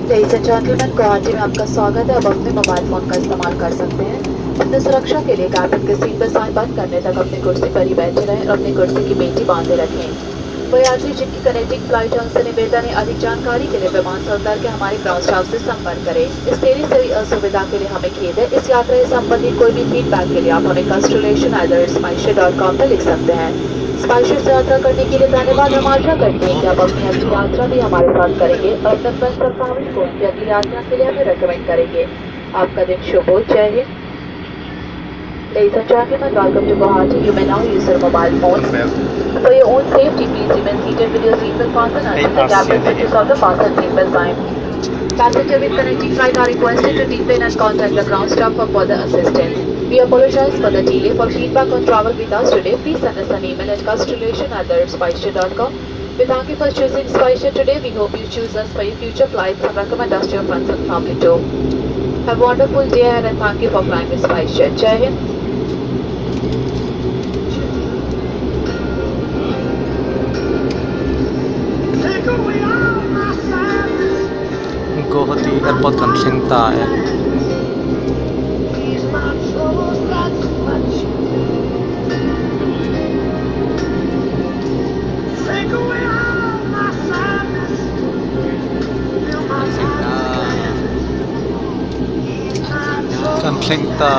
Ladies and gentleman, Guwahati में आपका स्वागत है। अब अपने मोबाइल फ़ोन का इस्तेमाल कर सकते हैं। अपनी सुरक्षा के लिए कैबिन के सीट बेल्ट साइन बंद करने तक अपनी कुर्सी पर ही बैठे रहें और अपनी कुर्सी की मेटी बांधे रखें। वो यात्री जिनकी कनेक्टिंग फ्लाइट है उनसे निवेदन है, अधिक जानकारी के लिए विमान से उतर के हमारे ग्राउंड स्टाफ से संपर्क करें। इस देरी से हुई असुविधा के लिए हमें खेद है। इस यात्रा से संबंधित कोई भी फीडबैक के लिए आप हमें constellation@spicer.com पर लिख सकते हैं। स्पाइसजेट से यात्रा करने के लिए धन्यवाद। हम आशा करते हैं कि आप अपनी अगली यात्रा भी हमारे साथ करेंगे और अपने फ्रेंड्स और फैमिली को उनकी अगली यात्रा के लिए हमें रेकमेंड करेंगे। आपका दिन शुभ हो। जय Hind. Ladies and gentlemen, welcome to Guwahati. You may now use your mobile phones. For your own safety, please remain seated with your seatbelt fastened until the cabin switches off the fasten seatbelt sign. Passengers with connecting flight are requested to detain and contact the ground staff for further assistance. We apologize for the delay. For feedback on travel with us today, please send us an email at constellation@spicejet.com. We thank you for choosing SpiceJet today. We hope you choose us for your future flights and recommend us to your friends and family too. Have a wonderful day ahead and thank you for flying with SpiceJet. Jai Hind. Guwahati airport kan tayo. Kan ta